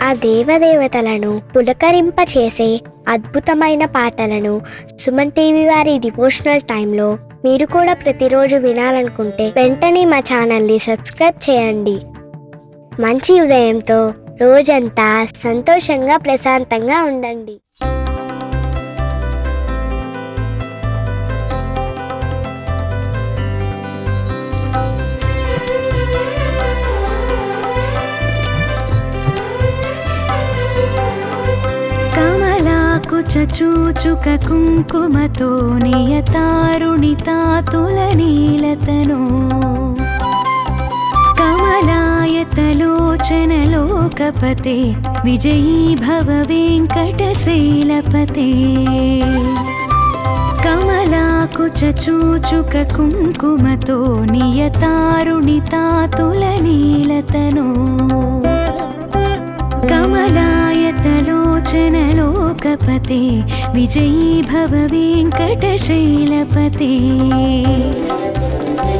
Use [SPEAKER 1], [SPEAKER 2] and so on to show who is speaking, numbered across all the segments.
[SPEAKER 1] ఆ దేవదేవతలను పులకరింపచేసే అద్భుతమైన పాటలను సుమన్ టీవీ వారి డివోషనల్ టైంలో మీరు కూడా ప్రతిరోజు వినాలనుకుంటే వెంటనే మా ఛానల్ని సబ్స్క్రైబ్ చేయండి. మంచి ఉదయంతో రోజంతా సంతోషంగా ప్రశాంతంగా ఉండండి.
[SPEAKER 2] చూచుక కుంకుమతో నియతారుణితాతులనీలతనో కమలాయతలోచనలోకపతే విజయీ భవ వెంకటశైలపతే. కమలాకుచ చూచుక కుంకుమతో నియతారుణితాతులనీలతనో కమలాయతలోచనలోకపతే విజయీ భవ వెంకటశైలపతే.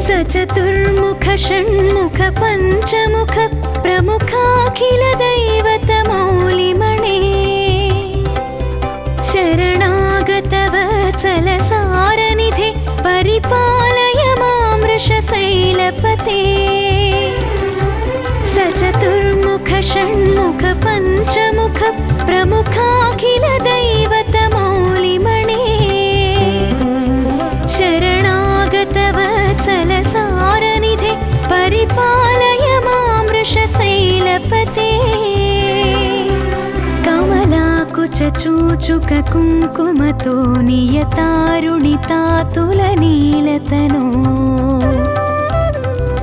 [SPEAKER 2] సచతుర్ముఖ షణ్ముఖ పంచముఖ ప్రముఖాఖిల దైవత మౌలిమణే శరణాగత వత్సల సారనిధే పరిపాలయ మాం వృషశైలపతే. సచతుర్ముఖ షణ్ముఖ పంచముఖ ప్రముఖాఖిల దైవత మౌలిమణే శరణాగత వత్సల సారనిధే పరిపాలయ మాం వృషశైలపతే. కమలాకుచ చూచుక కుంకుమతో నియతారుణితాతులనీలతనో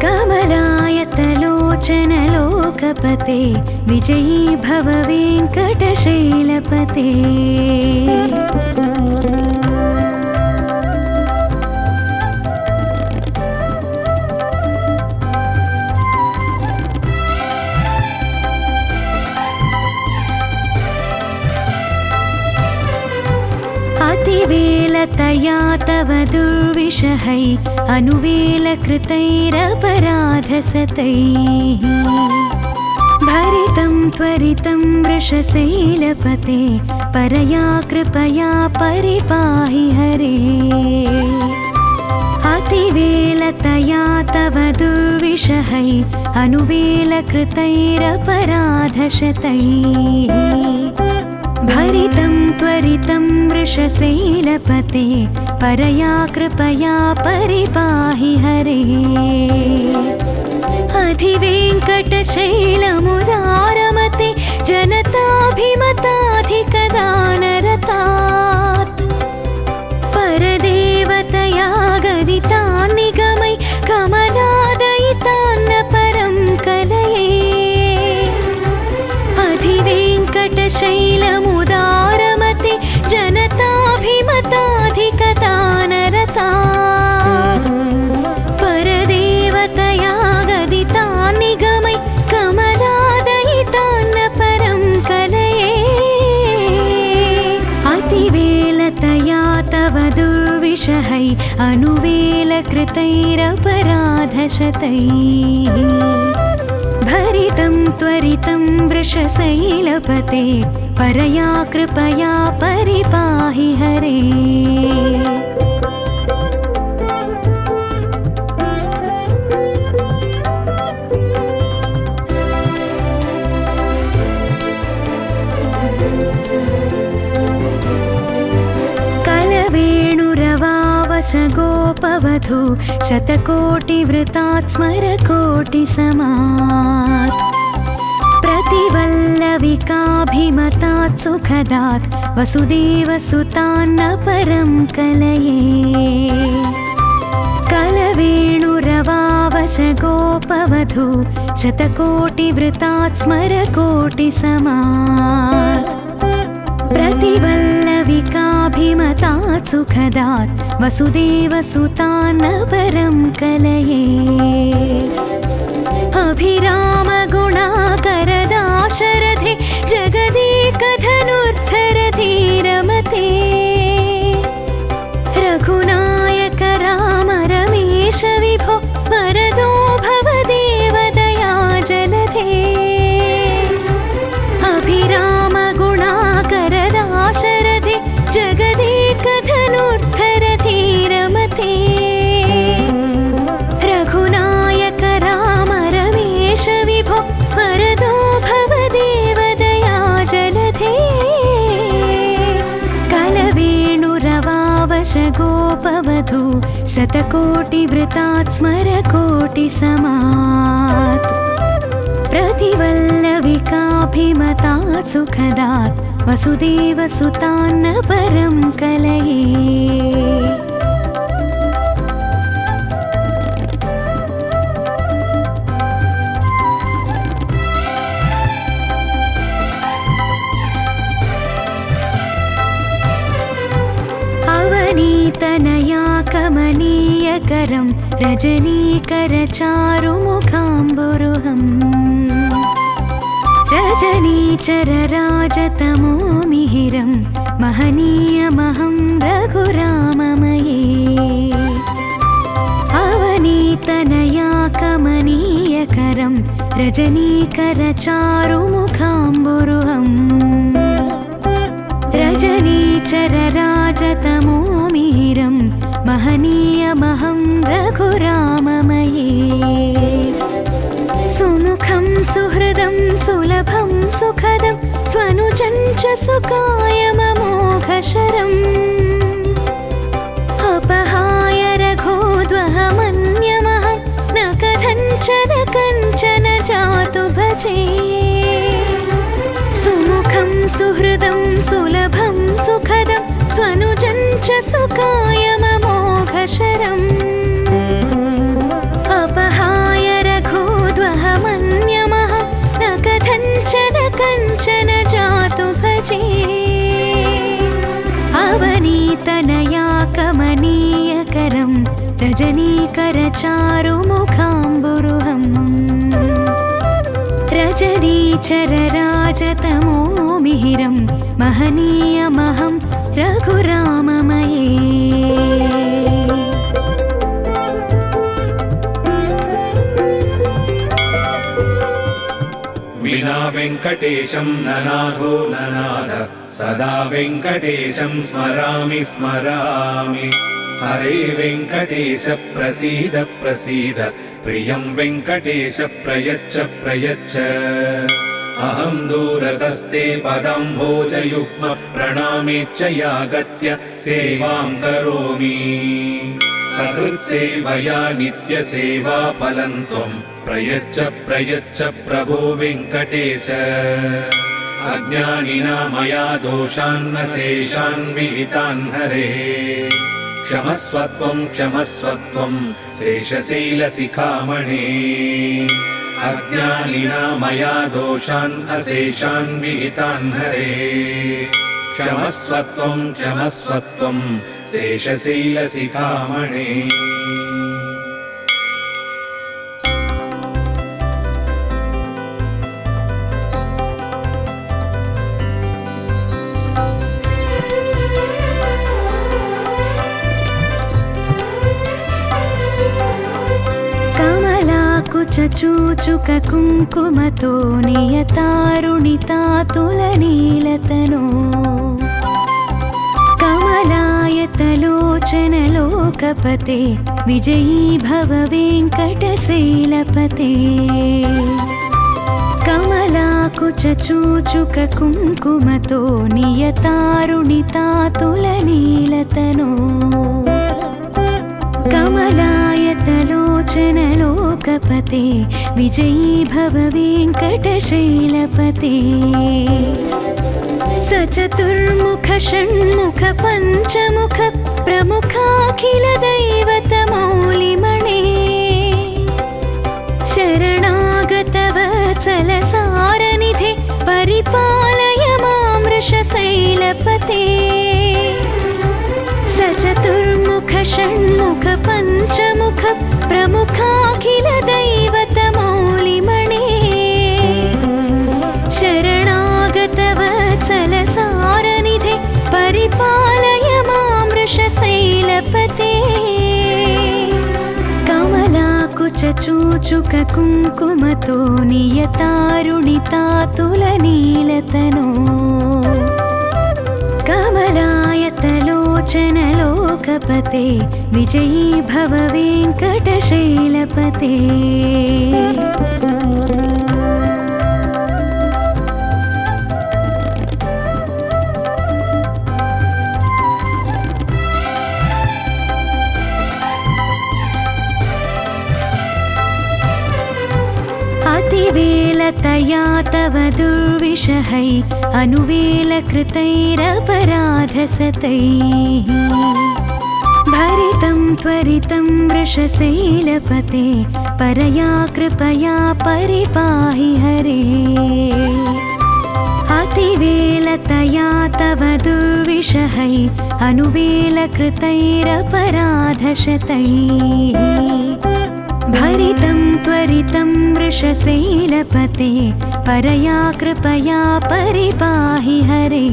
[SPEAKER 2] కమలాయతలోచనలోకపతే విజయీ భవ వెంకటశైలపతే. अतिवेलतया तव दुर्विषहै अनुवेलकृतैरपराधसतैः भरितं त्वरितं वृषशैलपते परया कृपया परिपाहि हरे. अतिवेलतया तव दुर्विषहै अनुवेलकृतैरपराधशतैः भरितं त्वरितं वृषशैलपते परया कृपया परिपाहि हरे. अधिवेङ्कटशैलमुदारमते जनताभिमताधिकदानरतात् परदेवतया गदितान्निगमै कमलादयितान्न परं कलये. अधिवेङ्कटशैलमुदारमते जनताभिमताधिकदानरतात् परदेवतया गदितान्निगमै कमलादयितान्न परं कलये. अतिवेलतया तव दुर्विषहै अनुवेलकृतैरपराधशतैः भरितं त्वरितं वृषशैलपते परया कृपया परिपाहि हरे. कलवेणुरवावश गोपवधू शतकोटिवृतात् स्मरकोटिसमात् प्रतिवल्लविकाभिमतात् सुखदात् वसुदेवसुतान्न परं कलये. कलवेणुरवावश गोपवधू शतकोटिवृतात् स्मरकोटिसमात् प्रतिवल्लविकाभिमतात् सुखदात् वसुदेवसुतान्न परं कलये. अभिरामगुणाकरदाशरथे जगदेकधनुर्धरधीरमते रघुनायक राम रमेश विभो वरदो भव देवदया जलधे. मधु शतकोटिवृतात् स्मरकोटिसमात् प्रतिवल्लविकाभिमतात् सुखदात् वसुदेवसुतान्न परं कलये। अवनीतनया कमनीयकरं रजनीकरचारुमुखाम्बुरुहम् रजनीचरराजतमो मिहिरं महनीयमहं रघुराममये। अवनीतनया कमनीयकरं रजनीकरचारुमुखाम्बुरुहम् रजनीचरराजतमो मिहिरं महनीयमहं रघुराममये। सुमुखं सुहृदं सुलभं सुखदं स्वनुजं च सुकायममोघशरम् अपहाय रघोद्वहमन्यमहं न कथञ्चन जातु भजे। सुमुखं सुहृदं सुलभं सुखदं स्वनुजं च सुकायममोघशरम् अपहाय रघोद्वहमन्यमहं न कथञ्चन जातु भजे। अवनीतनया कमनीयकरं रजनीकरचारुमुखाम्बुरुहम् रजनीचरराजतमो मिहिरं महनीयमहं रघुराममये।
[SPEAKER 3] विना वेङ्कटेशं ननाथो ननाथ सदा वेङ्कटेशं स्मरामि स्मरामि। हरे वेङ्कटेश प्रसीद प्रसीद प्रियं वेङ्कटेश प्रयच्छ प्रयच्छ। अहं दूरतस्ते पदाम्भोजयुग्म प्रणामेच्च यागत्य सेवां करोमि। सकृत्सेवया नित्यसेवाफलं त्वं प्रयच्छ प्रयच्छ प्रभो वेङ्कटेश। अज्ञानिना मया दोषान्न शेषान् विहितान् हरे। क्षमस्वत्वं क्षमस्वत्वं शेषशैलशिखामणे। अज्ञानिना मया दोषान् अशेषान् विहितान् हरे। क्षमस्वत्वं क्षमस्वत्वं शेषशैलशिखामणे।
[SPEAKER 2] चूचुक कुङ्कुमतो नियतारुणितातुलनीलतनो कमलायतलोचनलोकपते विजयी भव वेङ्कटशैलपते। कमलाकुचूचुक कुङ्कुमतो नियतारुणितातुलनीलतनो कमलायतलोचनलोकपते विजयी भव वेङ्कटशैलपते। सचतुर्मुख षण्मुख पञ्चमुख प्रमुखाखिलदैवतमौलिमणे। शरणागतवत्सलसारनिधे परिपालय मां वृषशैलपते। सचतुर्मुख षण्मुख पञ्चमुख प्रमुखाखिलदैवतमौलिमणे। शरणागतवत्सलसारनिधे परिपालय मां वृषशैलपते। कमलाकुचूचुक कुङ्कुमतो नियतारुणितातुलनीलतनो कमलायतलोचनलोकपते विजयी भव वेङ्कटशैलपते। अतिवेलतया तव दुर्विषहै अनुवेलकृतैरपराधसतैः भरितं त्वरितं वृषशैलपते परया कृपया परिपाहि हरे अतिवेलतया तव दुर्विषहै अनुवेलकृतैरपराधशतैः भरितं त्वरितं वृषशैलपते परया कृपया परिपाहि हरे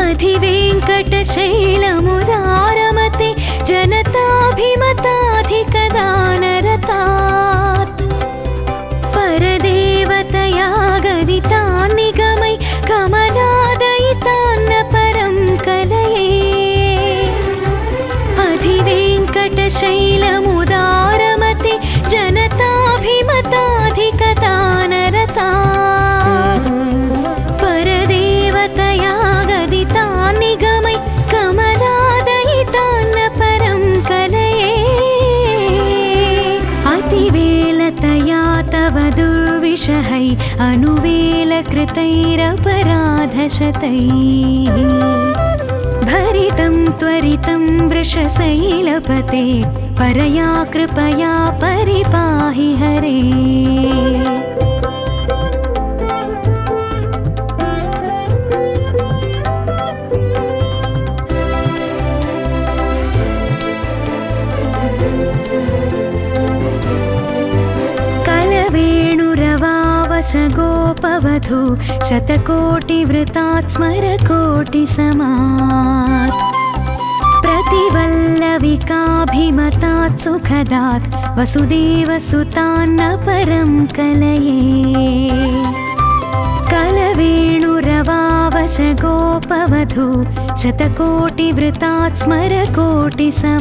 [SPEAKER 2] अधिवेङ्कटशैलमुदारमते जनताभिमताधिकदानरतात् परदेवतया गदितान् निगमै कमलादयितान्न परं कलये अधिवेङ्कटशैलमुदारमते जनताभिमताधिकदानरतात् परदेवतया गदितान् निगमै कमलादयितान्न परं कलये अतिवेलतया तव दुर्विषहै अनुवेलकृतैरपराधशतैः भरितं त्वरितं वृषशैलपते परया कृपया परिपाहि हरे गोपवधू शतकोटिवृतात् स्मरकोटिसमात् प्रतिवल्लविकाभिमतात् सुखदात् वसुदेवसुतान्न परं कलये कलवेणुरवावशगोपवधू शतकोटिवृतात् स्मरकोटिसमात्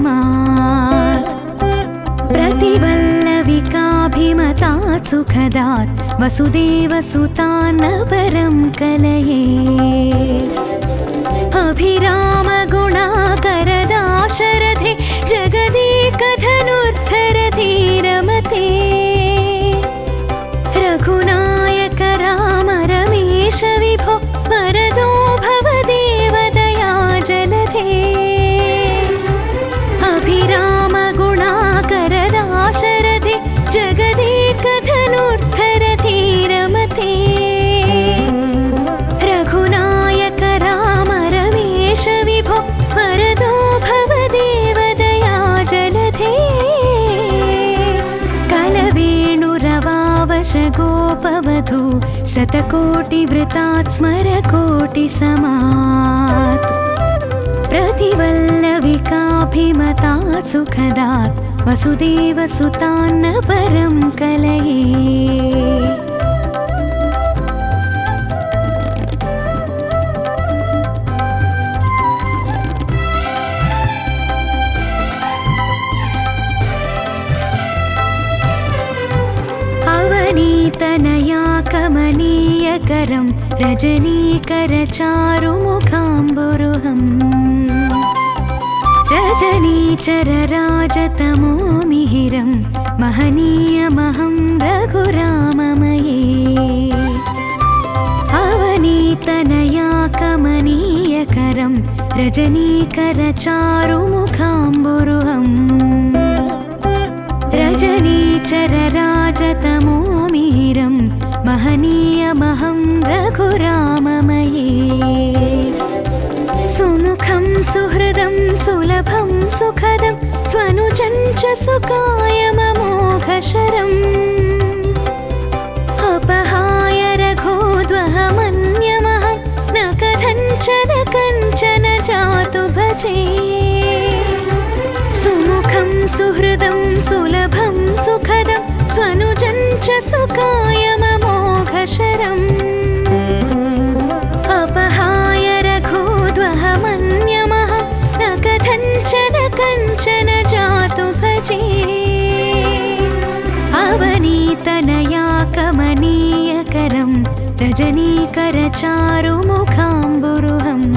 [SPEAKER 2] प्रतिवल्लविकाभिमतात् सुखदात् वसुदेवसुतान्न परं कलये अभिरामगुणाकरदाशरथे जगदेकधनुर्धरधीरमते रघुनायक राम रमेश विभो वरदो भवदेवदया जलधे अभिरामगुणाकरदाशरथे जगदेकधनुर्धरधीरमते रघुनायक राम रमेश विभो वरदो भवदेवदया जलधे कलवेणुरवावशगोपवधू शतकोटिवृतात् स्मरकोटिसमात् प्रतिवल्लविकाभिमतात् सुखदात् वसुदेवसुतान्न परं कलये अवनीतनया कमनीयकरं रजनीकरचारुमुखाम्बुरुहम् रजनीचरराजतमो मिहिरं महनीयमहं रघुराममये अवनीतनया कमनीयकरं रजनीकरचारुमुखाम्बुरुहम् रजनीचरराजतमो मिहिरं महनीयमहं रघुराममये सुमुखं सुहृदं सुलभं सुखदं स्वनुजं च सुकायममोघशरम् अपहाय रघोद्वहमन्यमहं न कथञ्चन कञ्चन जातु भजे सुमुखं सुहृदं सुलभं सुखदं स्वनुजं च सुकायममोघशरम् अपहाय रघोद्वहमन्यमहं न कथञ्चन कञ्चन जातु भजे अवनीतनया कमनीयकरं रजनीकरचारुमुखाम्बुरुहम्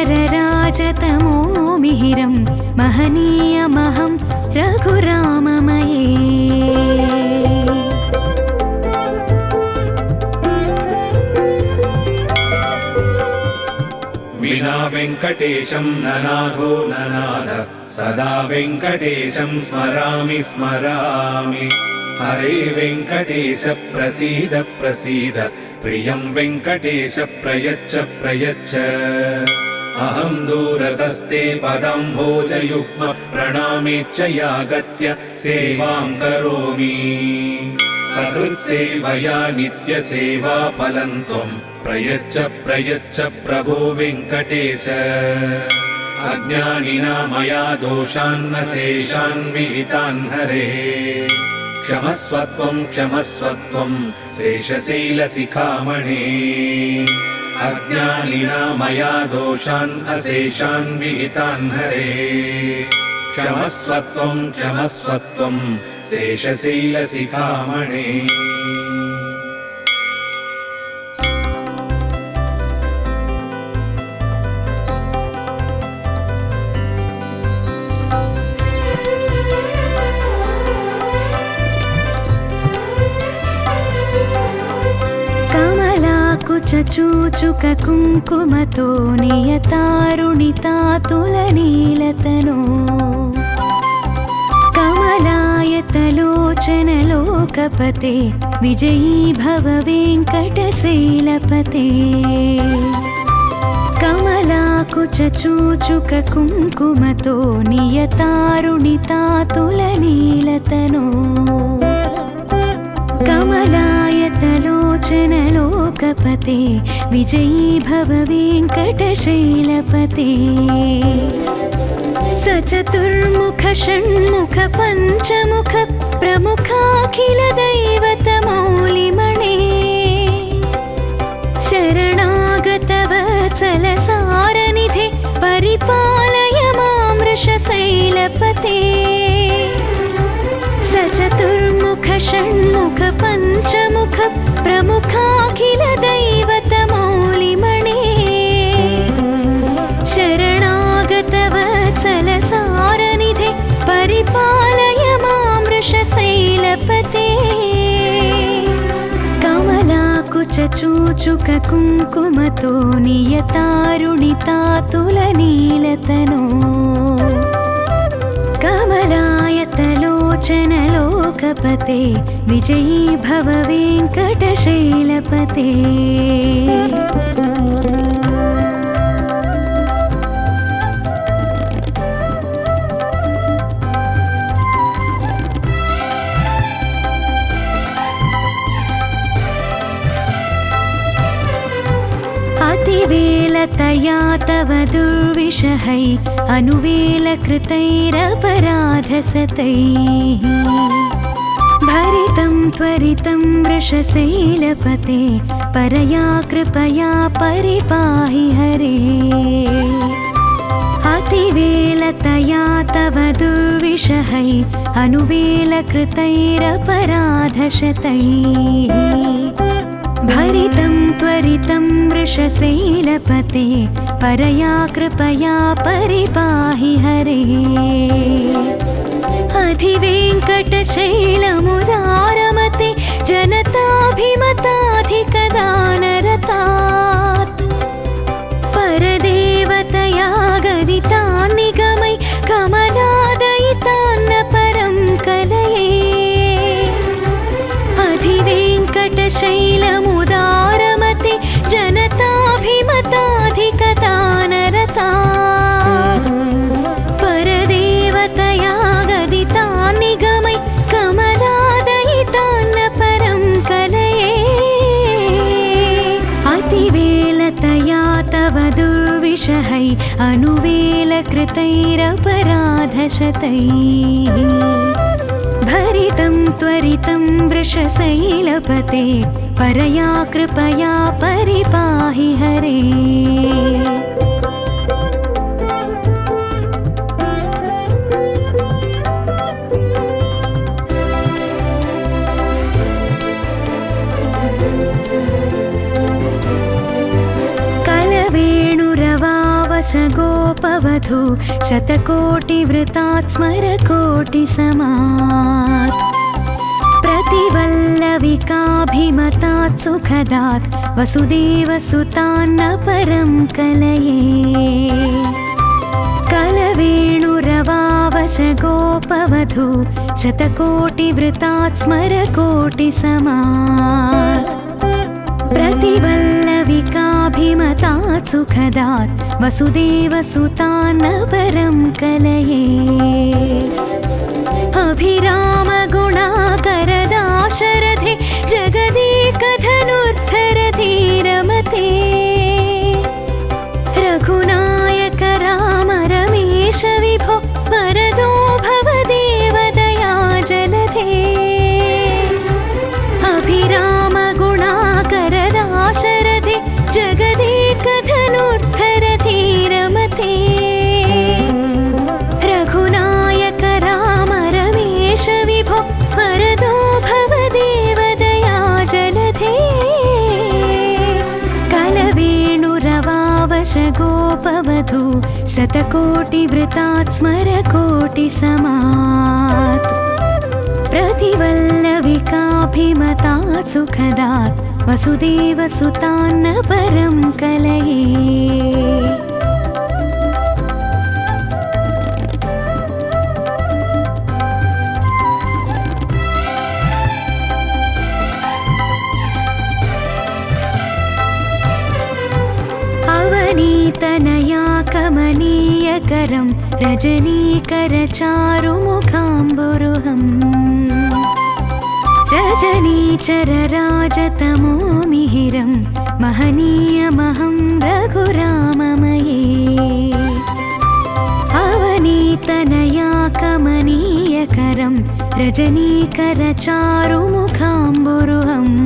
[SPEAKER 2] रजनीचरराजतमो मिहिरं महनीयमहं रघुराममये
[SPEAKER 3] विना वेङ्कटेशं ननाथो ननाथ सदा वेङ्कटेशं स्मरामि स्मरामि हरे वेङ्कटेश प्रसीद प्रसीद प्रियं वेङ्कटेश प्रयच्छ प्रयच्छ अहं दूरतस्ते पदाम्भोजयुग्म प्रणामेच्च यागत्य सेवां करोमि सकृत्सेवया नित्यसेवा फलं त्वं प्रयच्छ प्रयच्छ प्रभो वेङ्कटेश अज्ञानिना मया दोषान्न शेषान् विहितान् हरे क्षमस्वत्वं क्षमस्वत्वं शेषशैलशिखामणे अज्ञानिना मया दोषान् अशेषान् विहितान् हरे क्षमस्वत्वं क्षमस्वत्वं शेषशैलशिखामणे
[SPEAKER 2] चूचुक कुङ्कुमतो नियतारुणितातुलनीलतनो कमलायतलोचनलोकपते विजयी भव वेङ्कटशैलपते कमलाकुचूचुक कुङ्कुमतो नियतारुणितातुलनीलतनो कमलायतलोचनलोकपते विजयी भव वेङ्कटशैलपते सचतुर्मुख षण्मुख पञ्चमुख प्रमुखाखिल दैवतमौलिमणे शरणागतवत्सलसारनिधे परिपालय मां वृषशैलपते सचतुर्मुख षण्मुख पञ्चमुख प्रमुखाखिल दैवतमौलिमणे शरणागतवत्सलसारनिधे परिपालय मां वृषशैलपते कमलाकुचूचुक कुङ्कुमतो नियतारुणितातुलनीलतनो कमलायतलोचनलोकपते विजयी भव वेङ्कटशैलपते अतिवेलतया तव दुर्विषहै अनुवेलकृतैरपराधसतैः भरितं त्वरितं वृषशैलपते परया कृपया परिपाहि हरे अतिवेलतया तव दुर्विषहै अनुवेलकृतैरपराधशतैः भरितं त्वरितं वृषशैलपते परया कृपया परिपाहि हरे अधिवेङ्कटशैलमुदारमते जनताभिमताधिकदानरतात् परदेवतया गदितान् निगमै कमलादयितान्न परं कलये अधिवेङ्कटशैलमुदारमते जनताभिमताधिकदानरतात् परदेवतया गदितान् निगमै कमलादयितान्न परं कलये अतिवेलतया तव दुर्विषहै अनुवेलकृतैरपराधशतैः भरितं त्वरितं वृषशैलपते परया कृपया परिपाहि हरे कलवेणुरवावश गोपवधू वधू शतकोटिवृतात् स्मरकोटिसमात् प्रतिवल्लविकाभिमतात् सुखदात् वसुदेवसुतान्न परं कलये कलवेणुरवावशगोपवधू शतकोटिवृतात् स्मरकोटिसमात् प्रतिवल्लविकाभिमतात् सुखदात् वसुदेवसुतान्न परं कलये अभिरामगुणाकरदाशरथे जगदेकधनुर्धरधीरमते रघुनायक राम रमेश विभो वरदो भवदेवदया जलधे अभिरामगुणाकरदाशरथे जगदेकधनुर्धरधीरमते रघुनायक राम रमेश विभो वरदो भवदेवदया जलधे कलवेणुरवावशगोपवधू शतकोटिवृतात् स्मरकोटिसमात् प्रतिवल्लविकाभिमतात् सुखदात् वसुदेवसुतान्न परं कलये अवनीतनया कमनीयकरं रजनीकरचारुमुखाम्बुरुहम् रजनीचरराजतमो मिहिरं महनीयमहं रघुराममये अवनीतनया कमनीयकरं रजनीकरचारुमुखाम्बुरुहम्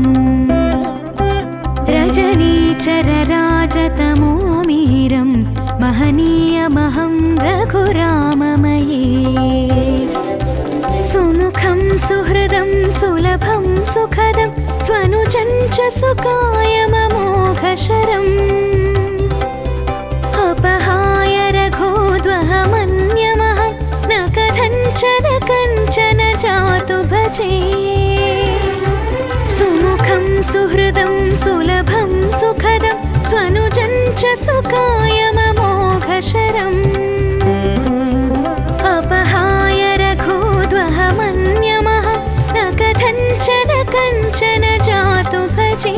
[SPEAKER 2] रजनीचरराजतमो मिहिरं महनीयमहं रघुराममये सुमुखं सुहृदं सुलभं सुखदं स्वनुजं च सुकायममोघशरम् अपहाय रघोद्वहमन्यमहं न कथञ्चन जातु भजे सुमुखं सुहृदं सुलभं सुखदं स्वनुजं च सुकायममोघशरम् अपहाय रघोद्वहमन्यमहं न कथञ्चन जातु भजे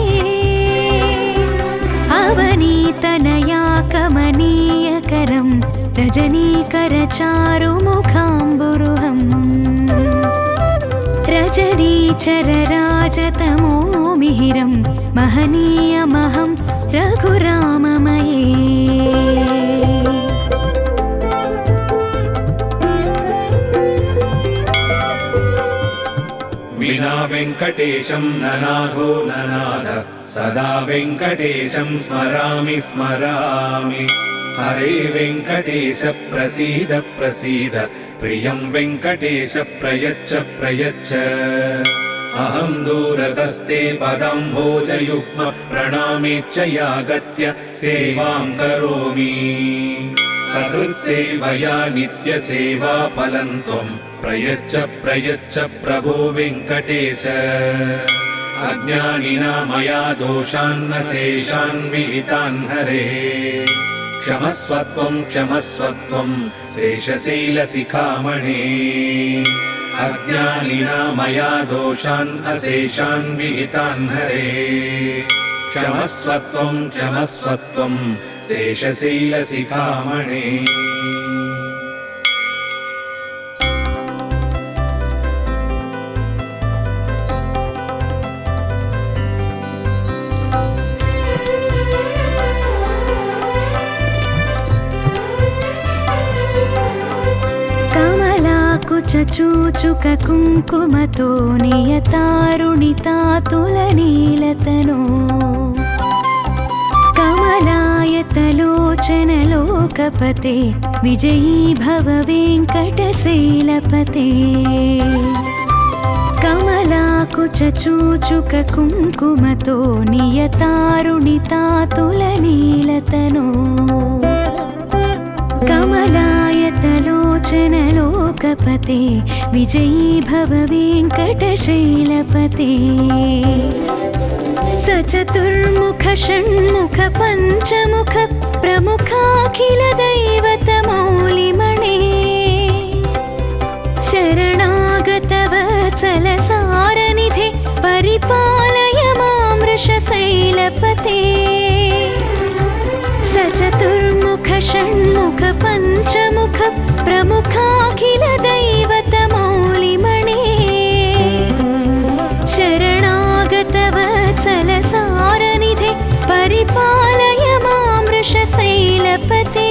[SPEAKER 2] अवनीतनया कमनीयकरं रजनीकरचारुमुखाम्बुरुहम् रजनीचरराजतमो मिहिरं महनीयमहं रघुराममये
[SPEAKER 3] विना वेङ्कटेशं ननाथो ननाथ सदा वेङ्कटेशं स्मरामि स्मरामि हरे वेङ्कटेश प्रसीद प्रसीद प्रियं वेङ्कटेश प्रयच्छ प्रयच्छ अहं दूरतस्ते पदाम्भोजयुग्म प्रणामेच्च यागत्य सेवां करोमि सकृत्सेवया नित्यसेवाफलं त्वं प्रयच्छ प्रयच्छ प्रभो वेङ्कटेश अज्ञानिना मया दोषान्न शेषान् विहितान् हरे क्षमस्वत्वं क्षमस्वत्वं शेषशैलशिखामणे अज्ञानिना मया दोषान् अशेषान् विहितान् हरे क्षमस्वत्वं क्षमस्वत्वं शेषशैलशिखामणे
[SPEAKER 2] चूचुक कुङ्कुमतो नियतारुणितातुलनीलतनो कमलायतलोचनलोकपते विजयी भव वेङ्कटशैलपते कमलाकुचूचुक कुङ्कुमतो नियतारुणितातुलनीलतनो कमलायतलोचनलोकपते विजयी भव वेङ्कटशैलपते सचतुर्मुख षण्मुख पञ्चमुख प्रमुखाखिल दैवतमौलिमणे शरणागत वत्सल सारनिधे परिपालय मां वृषशैलपते सचतुर्मुख षण्मुख पञ्चमुख प्रमुखाखिल दैवतमौलिमणे शरणागत वत्सल सारनिधे परिपालय मां वृषशैलपते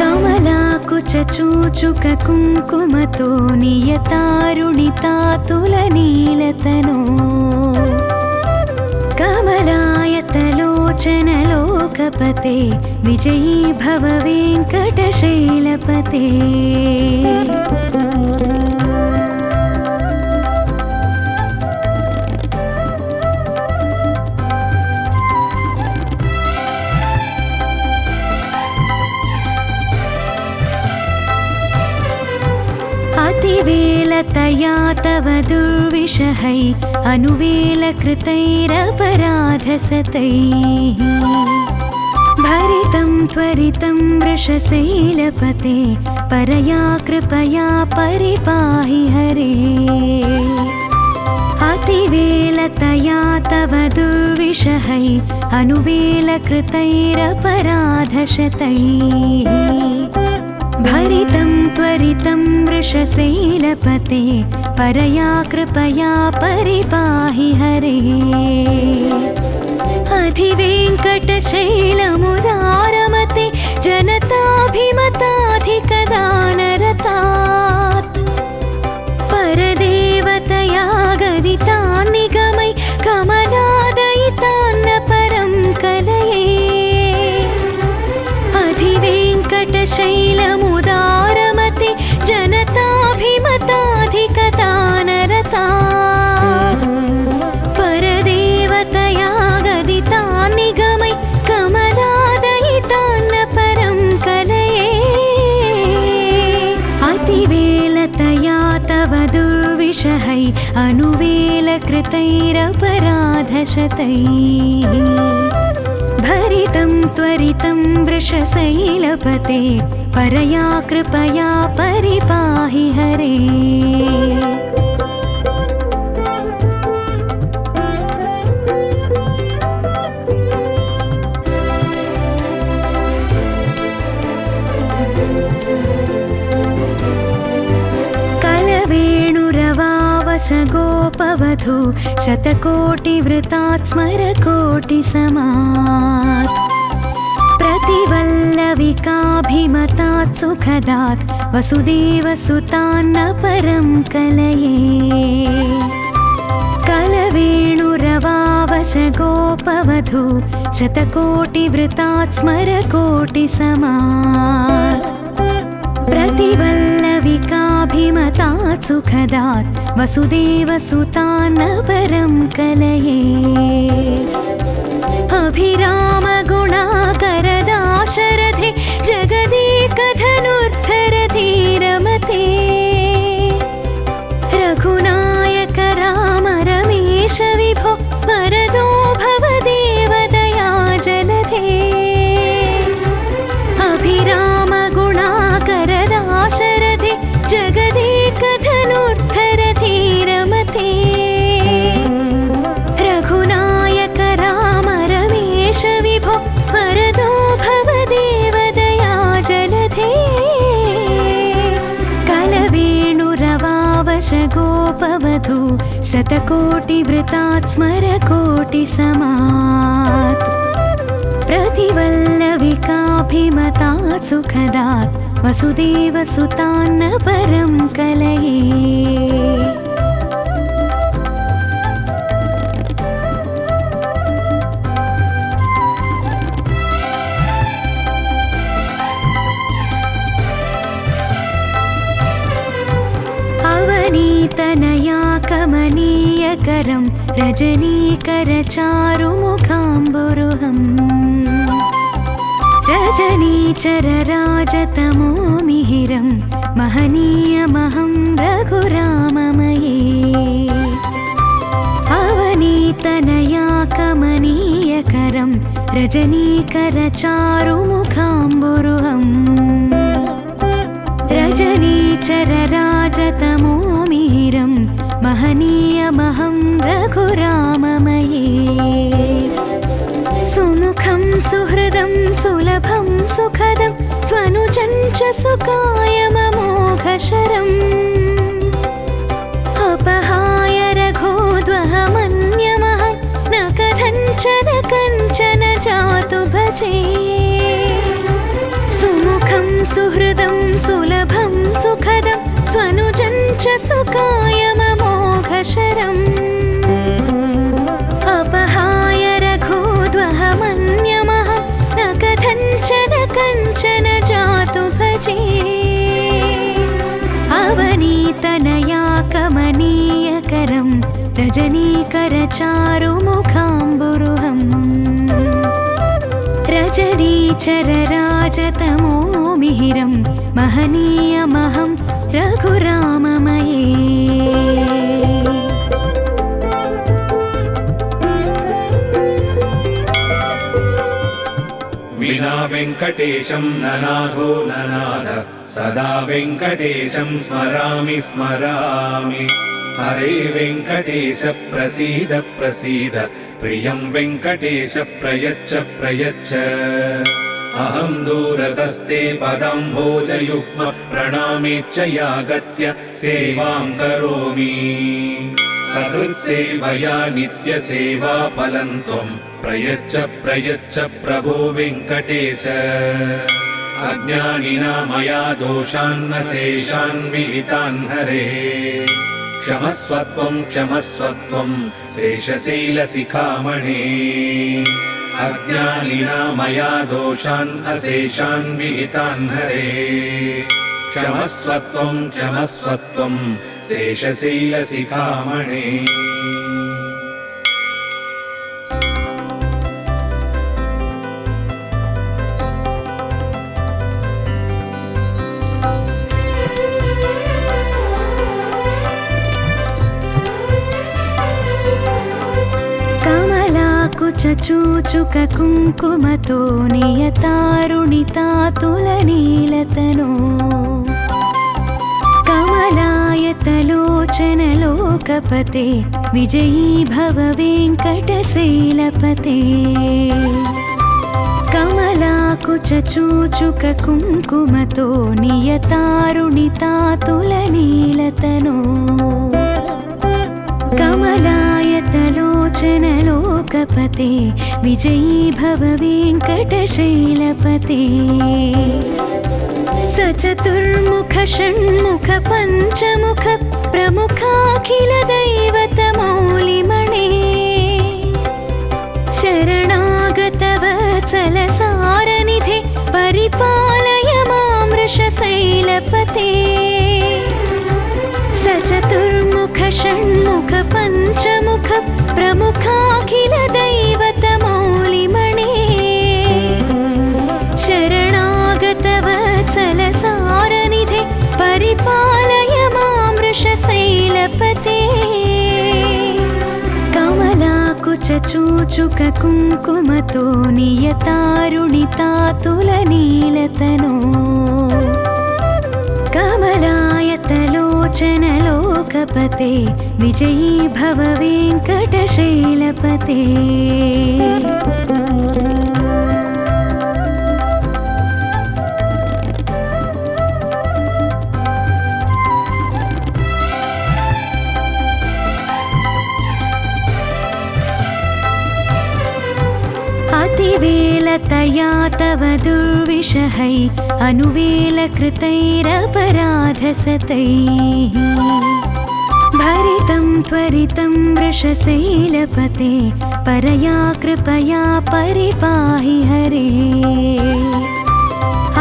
[SPEAKER 2] कमलाकुचूचुक कुङ्कुमतो नियतारुणितातुलनीलतनो कमलायतलोचनलोकपते विजयी भव वेङ्कटशैलपते अतिवेलतया तव दुर्विषहै अनुवेलकृतैरपराधसतैः भरितं त्वरितं वृषशैलपते परया कृपया परिपाहि हरे अतिवेलतया तव दुर्विषहै अनुवेलकृतैरपराधशतैः भरितं त्वरितं वृषशैलपते परया कृपया परिपाहि हरे अधिवेङ्कटशैलमुदारमते जनताभिमताधिकदानरतात् परदेवतया गदितान् निगमै कमलादयितान्न परं कलये अधिवेङ्कटशैलमुदारमते जनताभिमताधिकदानरतात् परदेवतया गदितान् निगमै कमलादयितान्न परं कलये अतिवेलतया तव दुर्विषहै अनुवेलकृतैरपराधशतैः भरितं त्वरितं वृषशैलपते परया कृपया परिपाहि हरे कलवेणुरवावशगोपवधू शतकोटिवृतात् स्मरकोटिसमात् प्रतिवल्लविकाभिमतात् सुखदात् वसुदेवसुतान्न परं कलये कलवेणुरवावशगोपवधू शतकोटिवृतात् स्मरकोटिसमात् प्रतिवल्लविकाभिमतात् सुखदात् वसुदेवसुतान्न परं कलये अभिरामगुणाकरदाशरथे जगदेकधनुर्धरधीरमते रघुनायक राम रमेश विभो वरदो भव देवदया जलधे अभिरामगुणाकरदाशरथे जगदेकधनुर्धरधीरमते रघुनायक राम रमेश विभो वरदो भव देवदया जलधे कलवेणुरवावशगोपवधू शतकोटिवृतात् स्मरकोटिसमात् प्रतिवल्लविकाभिमतात् सुखदात् वसुदेवसुतान्न परं कलये अवनीतनया कमनीयकरं रजनीकरचारुमुखाम्बुरुहम् रजनीचरराजतमो मिहिरं महनीयमहं रघुराममये अवनीतनया कमनीयकरं रजनीकरचारुमुखाम्बुरुहम् रजनीचरराजतमो मिहिरं महनीयमहं रघुराममये सुमुखं सुहृदं सुलभं सुखदं स्वनुजं च सुकायममोघशरम् अपहाय रघोद्वहमन्यमहं न कथञ्चन जातु भजे सुमुखं सुहृदं सुलभं सुखदं स्वनुजं च सुकायममोघशरम् अपहाय रघोद्वहमन्यमहं न कथञ्चन जातु भजे अवनीतनया कमनीयकरं रजनीकरचारुमुखाम्बुरुहम् रजनीचरराजतमो मिहिरं महनीयमहं रघुराममये
[SPEAKER 3] विना वेङ्कटेशं ननाथो ननाथ सदा वेङ्कटेशं स्मरामि स्मरामि हरे वेङ्कटेश प्रसीद प्रसीद प्रियं वेङ्कटेश प्रयच्छ प्रयच्छ अहं दूरतस्ते पदाम्भोजयुग्म प्रणामेच्च यागत्य सेवां करोमि सकृत्सेवया नित्यसेवा फलं त्वं प्रयच्छ प्रयच्छ प्रभो वेङ्कटेश अज्ञानिना मया दोषान्न शेषान् विहितान् हरे क्षमस्वत्वं क्षमस्वत्वं शेषशैलशिखामणे अज्ञानिना मया दोषान् अशेषान् विहितान् हरे क्षमस्वत्वं क्षमस्वत्वं शेषशैलशिखामणे
[SPEAKER 2] चूचुक कुङ्कुमतो नियतारुणितातुलनीलतनो कमलायतलोचनलोकपते विजयी भव वेङ्कटशैलपते कमलाकुचूचुक कुङ्कुमतो नियतारुणितातुलनीलतनो कमलायतलोचनलोकपते विजयी भव वेङ्कटशैलपते सचतुर्मुख षण्मुख पञ्चमुख प्रमुखाखिल दैवतमौलिमणे शरणागतवत्सलसारनिधे परिपालय मां वृषशैलपते सचतुर्मुख षण्मुख पञ्चमुख प्रमुखाखिल दैवतमौलिमणे शरणागतवत्सलसारनिधे परिपालय मां वृषशैलपते कमलाकुचूचुक कुङ्कुमतो नियतारुणितातुलनीलतनो कमलायतलोचनलोकपते विजयी भव वेङ्कटशैलपते अतिवेलतया तव दुर्विषहै अनुवेलकृतैरपराधसतैः भरितं त्वरितं वृषशैलपते परया कृपया परिपाहि हरे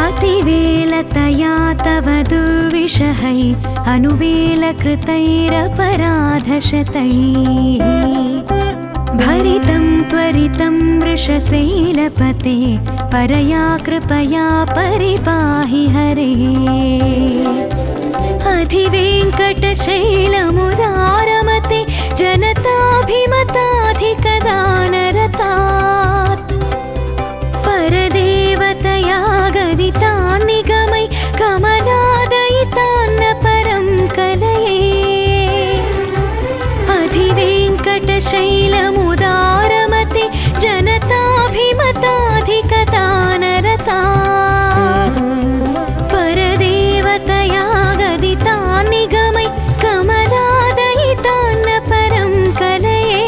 [SPEAKER 2] अतिवेलतया तव दुर्विषहै अनुवेलकृतैरपराधशतैः भरितं त्वरितं वृषशैलपते परया कृपया परिपाहि हरे अधिवेङ्कटशैलमुदारमते जनताभिमताधिकदानरतात् परदेवतया गदितान् निगमै कमलादयितान्न परं कलये अधिवेङ्कटशैलमुदारमते जनताभिमताधिकदानरतात् परदेवतया गदितान् निगमै कमलादयितान्न परं कलये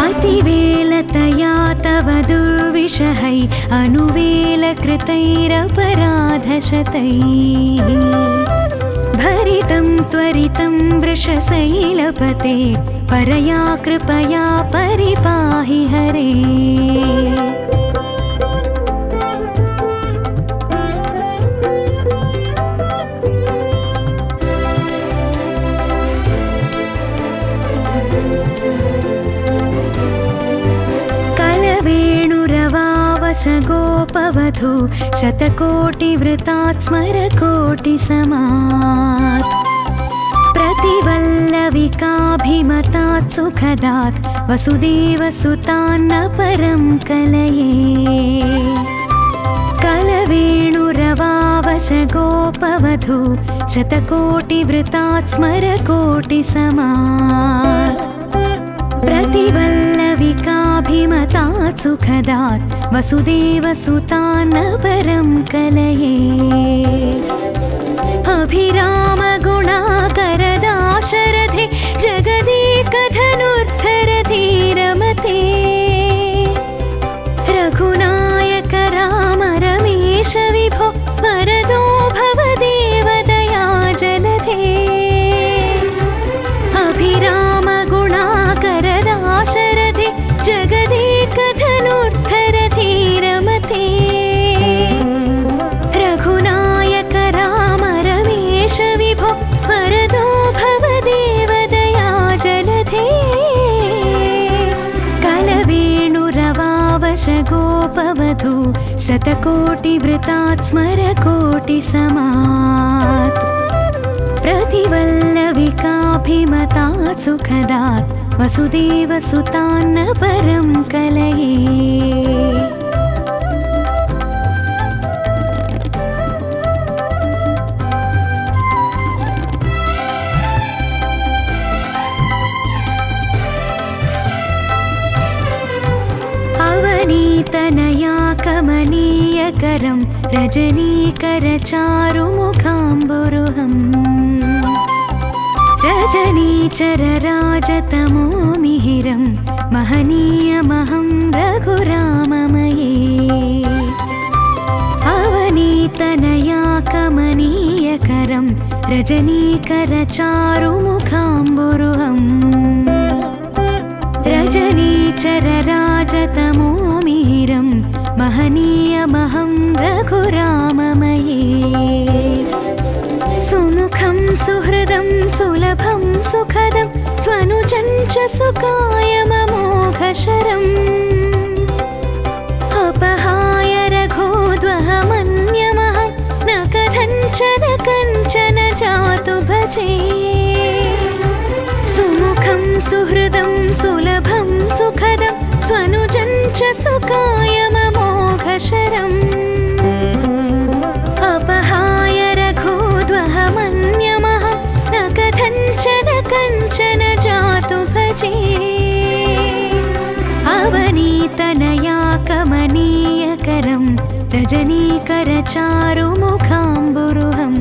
[SPEAKER 2] अतिवेलतया तव दुर्विषहै अनुवेलकृतैरपराधशतैः भरितं त्वरितं वृषशैलपते परया कृपया परिपाहि हरे गोपवधू शतकोटिवृतात् स्मरकोटिसमात् प्रतिवल्लविकाभिमतात् सुखदात् वसुदेवसुतान्न परं कलये कलवेणुरवावशगोपवधू शतकोटिवृतात् स्मरकोटिसमात् प्रतिवल्लविकाभिमतात् सुखदात् वसुदेवसुतान्न परं कलये अभिरामगुणाकरदाशरथे जगदेकधनुर्धरधीरमते रघुनायक राम रमेश विभो वरदो भवदेव दया जलधे अभिरामगुणाकरदाशरथे जगदेकधनुर्धरधीरमते रघुनायक राम रमेश विभो वरदो भवदेव दया जलधे कलवेणुरवावशगोपवधू शतकोटिवृतात् स्मरकोटिसमात् प्रतिवल्लविकाभिमतात् सुखदात् वसुदेवसुतान्न परं कलये अवनीतनया कमनीयकरं रजनीकरचारुमुखाम्बुरुहम् रजनीचरराजतमो मिहिरं महनीयमहं रघुराममये अवनीतनया कमनीयकरं रजनीकरचारुमुखाम्बुरुहम् रजनीचरराजतमो मिहिरं महनीयमहं रघुराममये सुमुखं सुहृदं सुलभं सुखदं स्वनुजं च सुकायममोघशरम् अपहाय रघोद्वहमन्यमहं न कथञ्चन कञ्चन जातु भजे सुमुखं सुहृदं सुलभं सुखदं स्वनुजं च सुकायममोघशरम् अपहाय रघोद्वहमन्यमहं न कथञ्चन कञ्चन जातु भजे अवनीतनया कमनीयकरं रजनीकरचारुमुखाम्बुरुहम्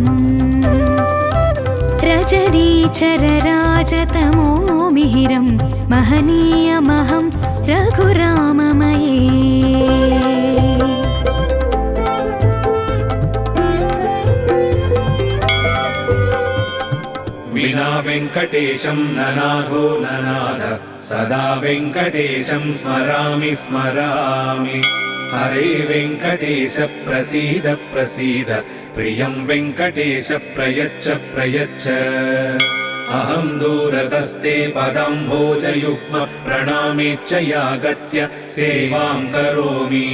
[SPEAKER 2] रजनीचरराजतमो मिहिरं महनीयमहं रघुराममये
[SPEAKER 3] विना वेङ्कटेशं ननाथो ननाथ सदा वेङ्कटेशं स्मरामि स्मरामि हरे वेङ्कटेश प्रसीद प्रसीद प्रियं वेङ्कटेश प्रयच्छ प्रयच्छ अहं दूरतस्ते पदम्भोजयुग्म प्रणामेच्छयागत्य सेवां करोमि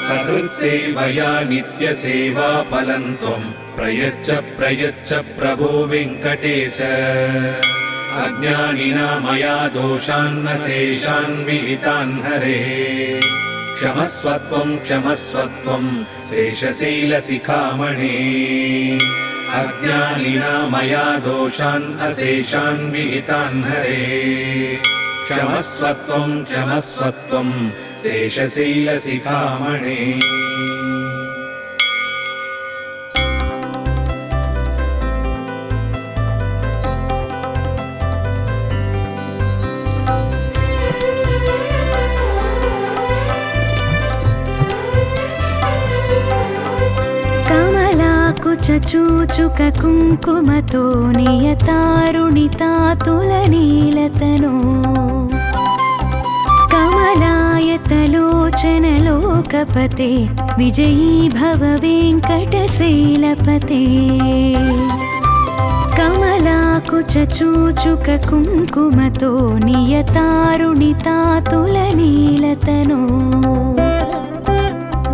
[SPEAKER 3] सकृत्सेवया नित्यसेवाफलं त्वं प्रयच्छ प्रयच्छ प्रभो वेङ्कटेश अज्ञानिना मया दोषान्न शेषान् विहितान् हरे क्षमस्वत्वं शेषशैलशिखामणे अज्ञानिना मया दोषान् अशेषान् विहितान् हरे क्षमस्वत्वं शेषशैलशिखामणे
[SPEAKER 2] చూచుక కుంకుమతో నియతారుణితాతులనీలతనో కమలాయతలోచనలోకపతే విజయీ భవ వెంకటశైలపతే కమలాకుచ చూచుక కుంకుమతో నియతారుణితాతులనీలతనో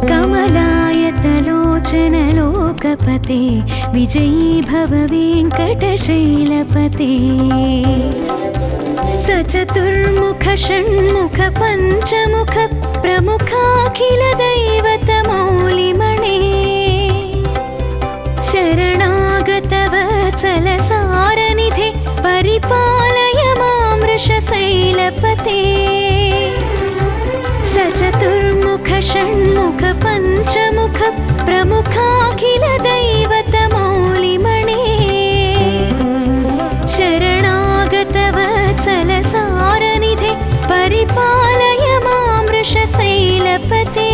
[SPEAKER 2] कमलायतलोचनलोकपते विजयी भव वेङ्कटशैलपते सचतुर्मुख षण्मुख पञ्चमुख प्रमुखाखिल दैवतमौलिमणे शरणागतवत्सल सारनिधे परिपालय मां वृषशैलपते सचतुर्मुख षण्मुख पञ्चमुख प्रमुखाखिल दैवतमौलिमणे शरणागतवत्सल सारनिधे परिपालय मां वृषशैलपते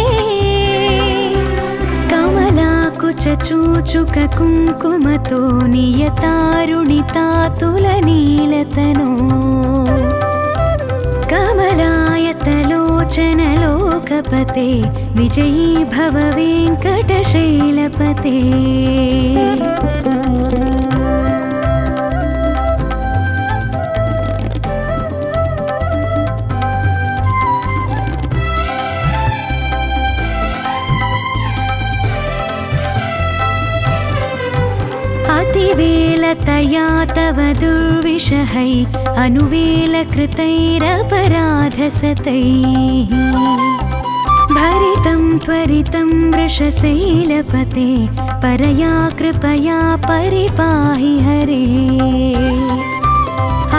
[SPEAKER 2] कमलाकुच चूचुक कुङ्कुमतो नियतारुणितातुलनीलतनो कमलायतलोचनलोकपते विजयी भव वेङ्कटशैलपते अतिवेलतया तव दुर्विषहै अनुवेलकृतैरपराधसतैः भरितं त्वरितं वृषशैलपते परया कृपया परिपाहि हरे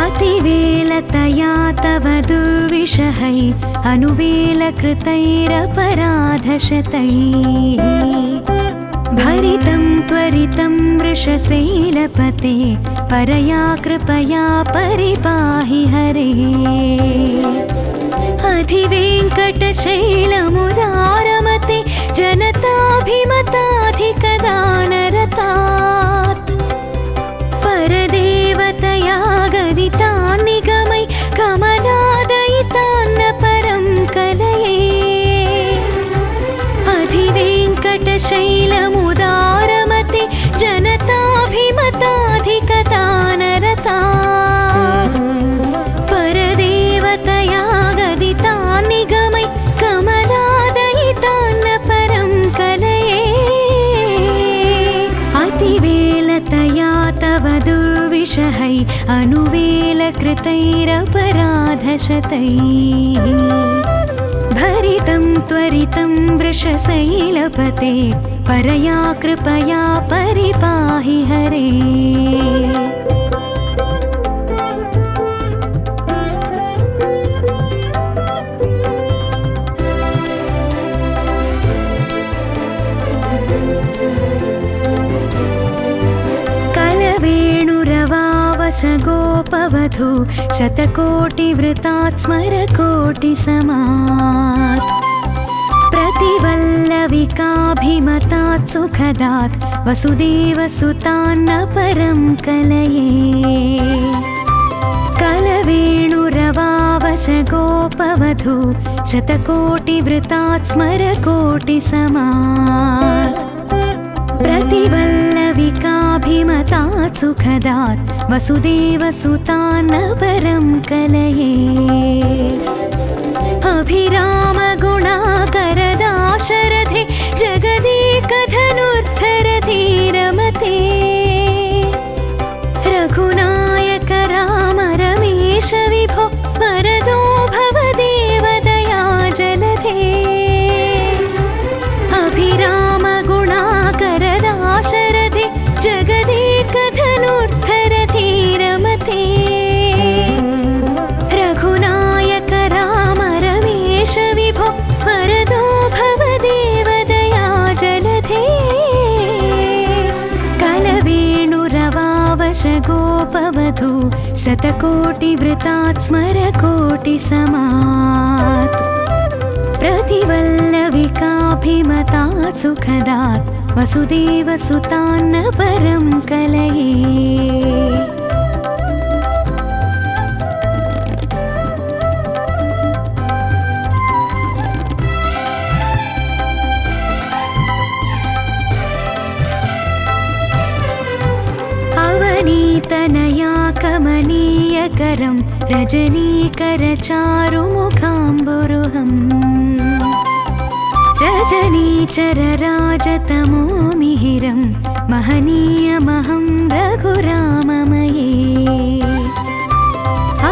[SPEAKER 2] अतिवेलतया तव दुर्विषहै अनुवेलकृतैरपराधशतैः भरितं त्वरितं वृषशैलपते परया कृपया परिपाहि हरे अधिवेङ्कटशैलमुदारमते जनताभिमताधिकदानरतात् परदेवतया गदितान् निगमै कमलादयितान्न परं कलये अधिवेङ्कटशैलमुदारमते जनताभिमताधिकदानरतात् परदेवतया गदितान् निगमै कमलादयितान्न परं कलये अतिवेलतया तव दुर्विषहै अनुवेलकृतैरपराधशतैः भरितं त्वरितं वृषशैलपते परया कृपया परिपाहि हरे गोपवधू शतकोटिवृतात् स्मरकोटिसमात् प्रतिवल्लविकाभिमतात् सुखदात् वसुदेवसुतान्न परं कलये कलवेणुरवावश गोपवधू शतकोटिवृतात् स्मरकोटिसमात् प्रतिवल्लविकाभि पिताभिमतात् सुखदात् वसुदेवसुतान्न परं कलये अभिरामगुणाकरदाशरथे जगदेकधनुर्धरधीरमते रघुनायक राम रमेश विभो वरदो भव देवदया जलधे अभिरामगुणाकरदाशरथे जगदेकधनुर्धरधीरमते रघुनायक राम रमेश विभो वरदो भव देवदया जलधे कलवेणुरवावश गोपवधू शतकोटिवृतात् स्मरकोटिसमात् प्रतिवल्लविकाभिमतात् सुखदात् वसुदेवसुतान्न परं कलये अवनीतनया कमनीयकरं रजनीकरचारुमुखाम्बुरुहम् रजनीचरराजतमो मिहिरं महनीयमहं रघुराममये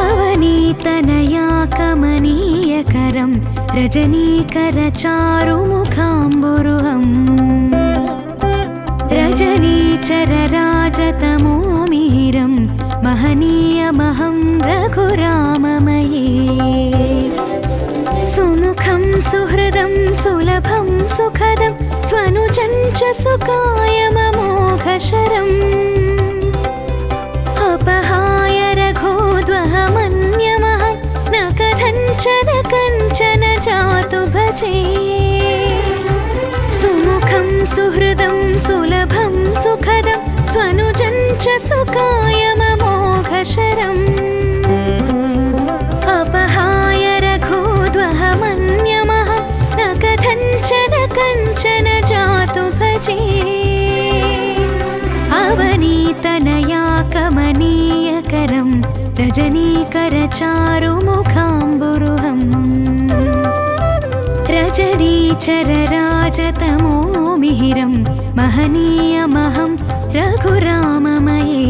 [SPEAKER 2] अवनीतनया कमनीयकरं रजनीकरचारुमुखाम्बुरुहम् रजनीचरराजतमो मिहिरं महनीयमहं रघुराममये सुमुखं सुहृदं सुलभं सुखदं स्वनुजं च सुकायममोघशरम् अपहाय रघोद्वहमन्यमहं न कथञ्चन जातु भजे सुमुखं सुहृदं सुलभं सुखदं स्वनुजं च सुकायममोघशरम् अपहाय रघोद्वहमन्यमहं न कथञ्चन जातु भजे अवनीतनया कमनीयकरं रजनीकरचारुमुखाम्बुरुहम् रजनीचरराजतमो मिहिरं महनीयमहं रघुराममये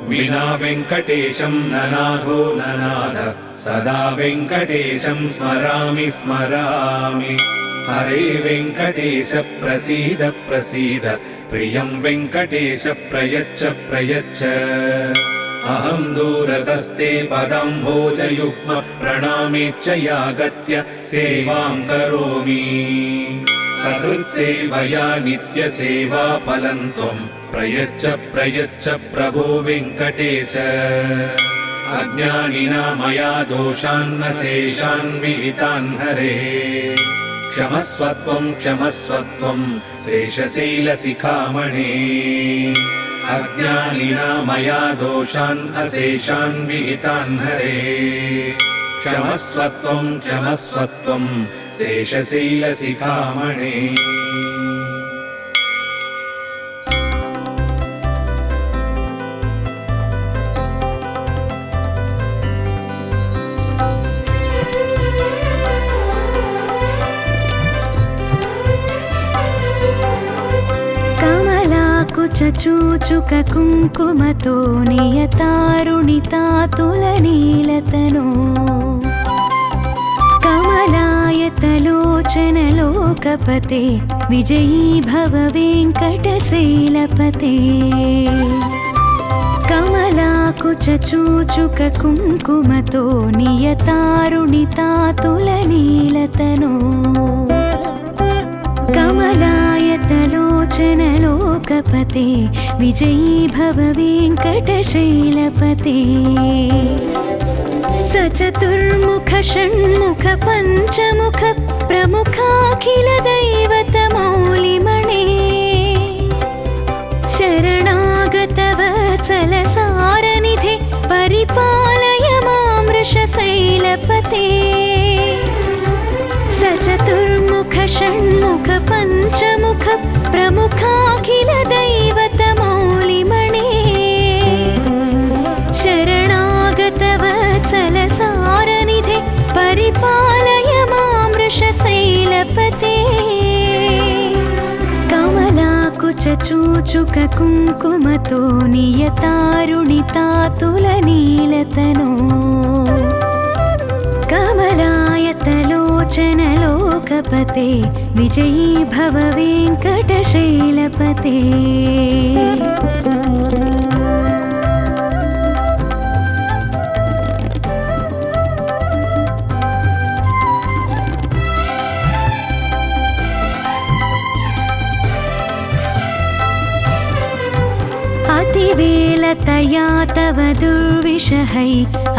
[SPEAKER 3] विना वेङ्कटेशं ननाथो ननाथ सदा वेङ्कटेशं स्मरामि स्मरामि हरे वेङ्कटेश प्रसीद प्रसीद प्रियं वेङ्कटेश प्रयच्छ प्रयच्छ अहं दूरतस्ते पदाम्भोजयुग्म प्रणामेच्च यागत्य सेवां करोमि सकृत्सेवया नित्यसेवाफलं त्वं प्रयच्छ प्रयच्छ प्रभो वेङ्कटेश अज्ञानिना मया दोषान्न शेषान् विहितान् हरे क्षमस्वत्वं क्षमस्वत्वं शेषशैलशिखामणे अज्ञानिना मया दोषान् अशेषान् विहितान् हरे क्षमस्वत्वं क्षमस्वत्वं शेषशैलशिखामणे
[SPEAKER 2] चूचुक कुङ्कुमतो नियतारुणितातुलनीलतनो कमलायतलोचनलोकपते विजयी भव वेङ्कटशैलपते कमलाकुचूचुक कुङ्कुमतो नियतारुणितातुलनीलतनो कमलायतलोचनलोकपते विजयी भव वेङ्कटशैलपते सचतुर्मुख षण्मुख पञ्चमुख प्रमुखाखिल दैवतमौलिमणे शरणागतवत्सलसारनिधे परिपालय मां वृषशैलपते षण्मुख पञ्चमुख प्रमुखाखिल दैवतमौलिमणे शरणागत वत्सल सारनिधे परिपालय मां वृषशैलपते कमलाकुच चूचुक कुङ्कुमतो नियतारुणितातुलनीलतनो कमलायतलोचन लोकपते विजयी भव वेङ्कटशैलपते अतिवेलतया तव दुर्विषहै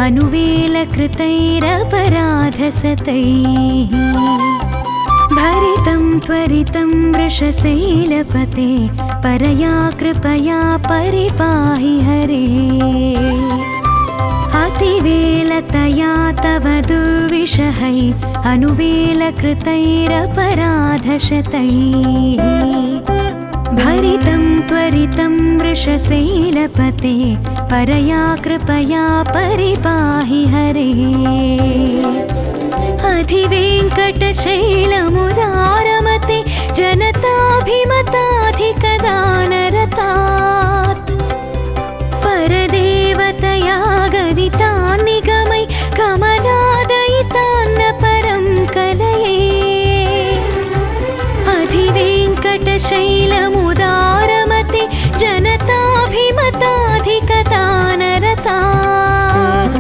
[SPEAKER 2] अनुवेलकृतैरपराधसतैः भरितं त्वरितं वृषशैलपते परया कृपया परिपाहि हरे अतिवेलतया तव दुर्विषहै अनुवेलकृतैरपराधशतैः भरितं त्वरितं वृषशैलपते परया कृपया परिपाहि हरे अधिवेङ्कटशैलमुदारमते जनताभिमताधिकदानरतात् परदेवतया गदितान् निगमै कमलादयितान्न परं कलये अधिवेङ्कटशैलमुदारमते जनताभिमताधिकदानरतात्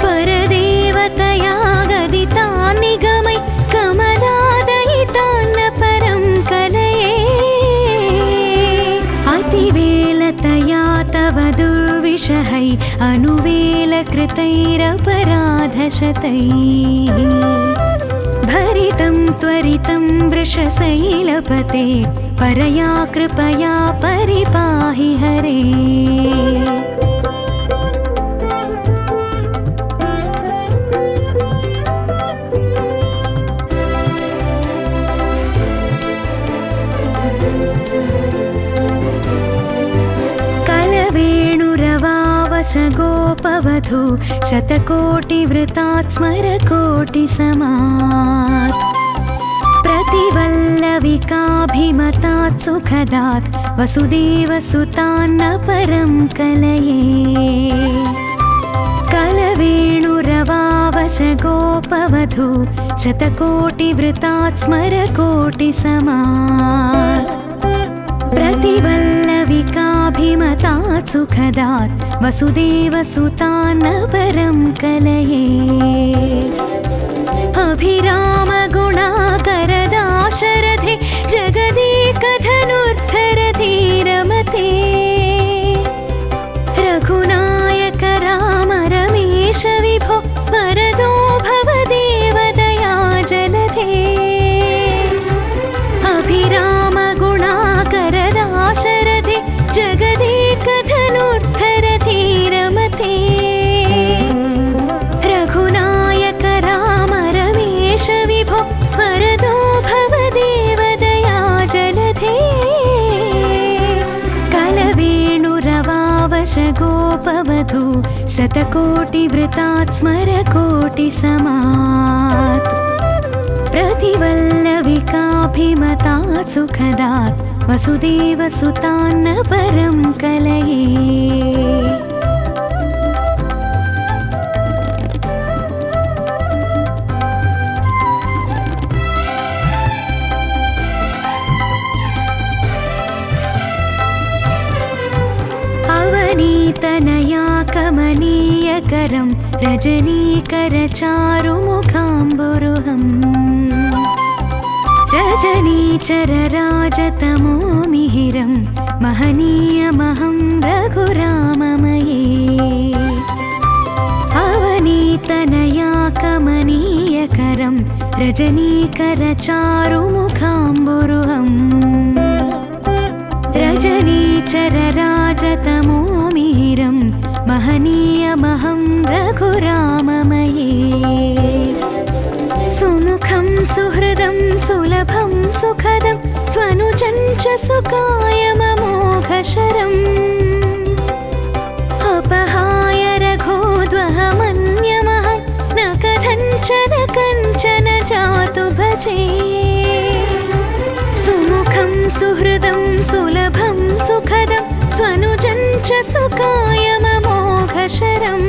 [SPEAKER 2] परदेवतया गदितान् निगमै कमलादयितान्न परं कलये अतिवेलतया तव दुर्विषहै अनुवेलकृतैरपराधशतैः भरितं त्वरितं वृषशैलपते परया कृपया परिपाहि हरे कलवेणुरवावश गोपवधू शतकोटिवृतात् स्मरकोटिसमात् प्रतिवल्लविकाभिमतात् सुखदात् वसुदेवसुतान्न परं कलये कलवेणुरवावश गोपवधू शतकोटिवृतात् स्मरकोटिसमात् प्रतिवल्लविकाभिमतात् सुखदात् वसुदेवसुतान्न परं कलये अभिरामगुणाकरदाशरथे जगदेकधनुर्धरधीरमते रघुनायक राम रमेश विभो वरदो भव देवदया जलधे अभिरामगुणाकरदाशरथे जगदेकधनुर्धरधीरमते रघुनायक राम रमेश विभो वरदो भव देवदया जलधे कलवेणुरवावश गोपवधू शतकोटिवृतात् स्मरकोटिसमात् प्रतिवल्लविकाभिमतात् सुखदात् वसुदेवसुतान्न परं कलये अवनीतनया कमनीयकरं रजनीकरचारुमुखाम्बुरुहम् रजनीचरराजतमो मिहिरं महनीयमहं रघुराममये अवनीतनया कमनीयकरं रजनीकरचारुमुखाम्बुरुहम् रजनीचरराजतमो मिहिरं महनीयमहं रघुराममये सुमुखं सुहृदं सुलभ सुखदं स्वनुजं च सुकायममोघशरम् अपहाय रघोद्वहमन्यमहं न कथञ्चन कञ्चन जातु भजे सुमुखं सुहृदं सुलभं सुखदं स्वनुजं च सुकायममोघशरम्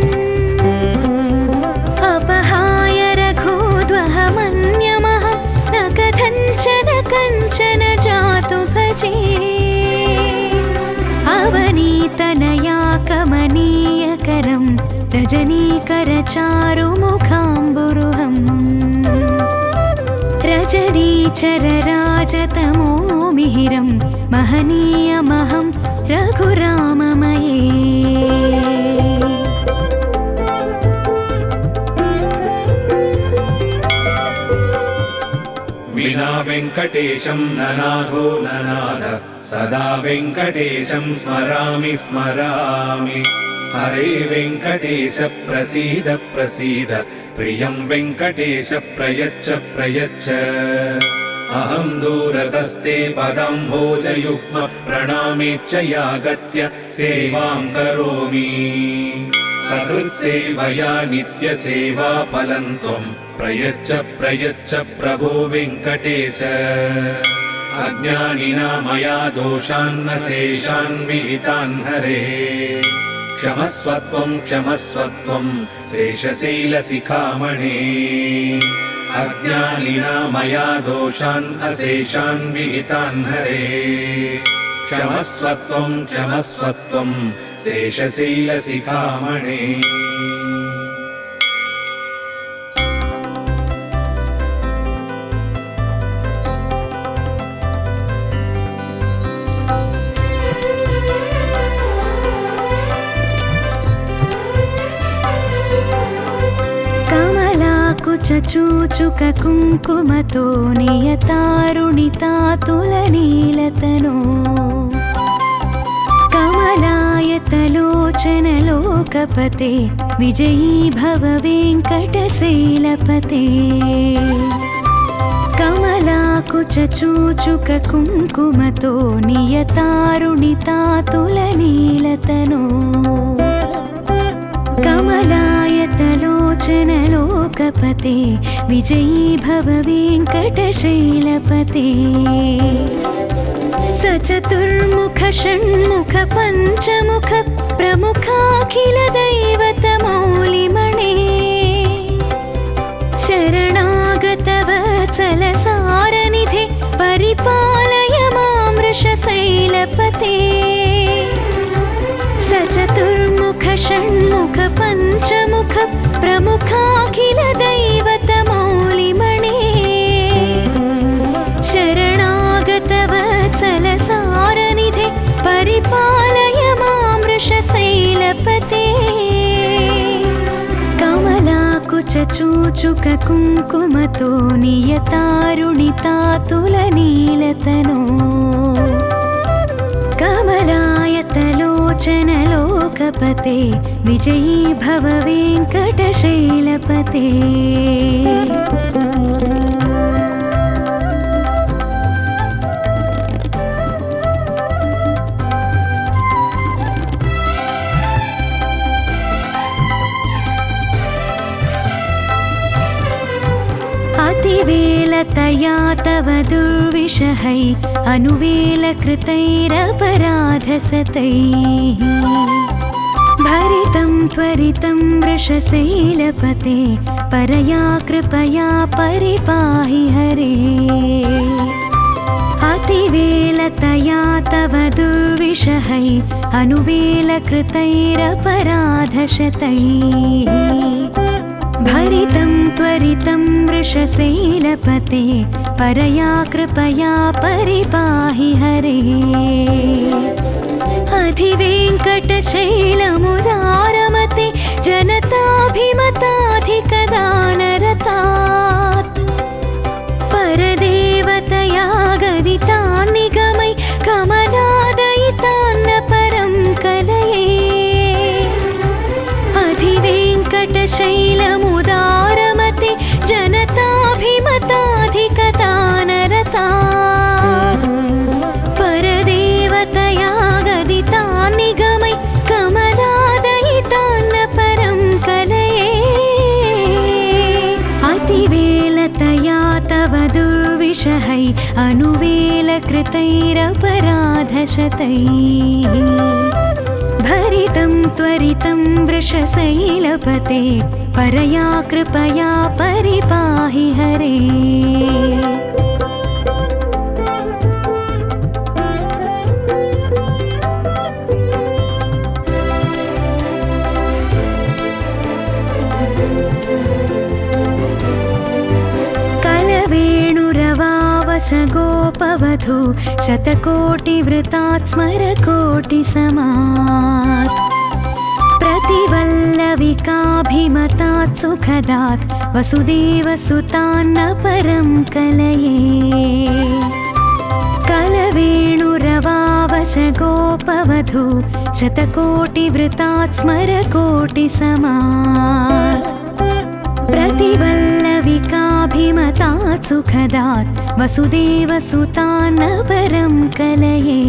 [SPEAKER 2] अपहाय रघोद्वहमन्यमहं न कथञ्चन कञ्चन जातु भजे अवनीतनया कमनीयकरं रजनीकरचारुमुखाम्बुरुहम् रजनीचरराजतमो मिहिरं महनीयमहं रघुराममये
[SPEAKER 3] विना वेङ्कटेशं ननाथो ननाथ सदा वेङ्कटेशं स्मरामि स्मरामि हरे वेङ्कटेश प्रसीद प्रसीद प्रियं वेङ्कटेश प्रयच्छ प्रयच्छ अहं दूरतस्ते पदाम्भोजयुग्म प्रणामेच्च यागत्य सेवां करोमि सकृत्सेवया नित्यसेवाफलं त्वं प्रयच्छ प्रयच्छ प्रभो वेङ्कटेश अज्ञानिना मया दोषान्न शेषान् विहितान् हरे क्षमस्वत्वं क्षमस्वत्वं शेषशैलशिखामणे अज्ञानिना मया दोषान् अशेषान् विहितान् हरे क्षमस्वत्वं क्षमस्वत्वं शेषशैलशिखामणे
[SPEAKER 2] चूचुक कुङ्कुमतो नियतारुणितातुलनीलतनो कमलायतलोचनलोकपते विजयी भव वेङ्कटशैलपते कमलाकुचूचुक कुङ्कुमतो नियतारुणितातुलनीलतनो कमलायतलोचनलोकपते विजयी भव वेङ्कटशैलपते सचतुर्मुख षण्मुख पञ्चमुख प्रमुखाखिल दैवतमौलिमणे शरणागतवत्सलसारनिधे परिपालय मां वृषशैलपते सचतुर्मुख षण्मुख पञ्चमुख प्रमुखाखिल दैवतमौलिमणे शरणागतवत्सलसारनिधे परिपालय मां वृषशैलपते कमलाकुचूचुक कुङ्कुमतो नियतारुणितातुलनीलतनो कमलायतलोचनलोकपते विजयी भव वेङ्कटशैलपते अतिवेलतया तव दुर्विषहै अनुवेलकृतैरपराधसतैः भरितं त्वरितं वृषशैलपते परया कृपया परिपाहि हरे अतिवेलतया तव दुर्विषहै अनुवेलकृतैरपराधशतैः भरितं त्वरितं वृषशैलपते परया कृपया परिपाहि हरे अधिवेङ्कटशैलमुदारमते जनताभिमताधिकदानरतात् परदेवतया गदितान् निगमै कमलादयितान्न परं कलये अधिवेङ्कटशैलमुदा जनताभिमताधिकदानरता विषहै अनुवेलकृतैरपराधशतैः भरितं त्वरितं वृषशैलपते परया कृपया परिपाहि हरे गोपवधू शतकोटिवृतात् स्मरकोटिसमात् प्रतिवल्लविकाभिमतात् सुखदात् वसुदेवसुतान्न परं कलये कलवेणुरवावश गोपवधू शतकोटिवृतात् स्मरकोटिसमात् प्रतिवल्लविकाभिमतात् सुखदात् वसुदेवसुतान्न परं कलये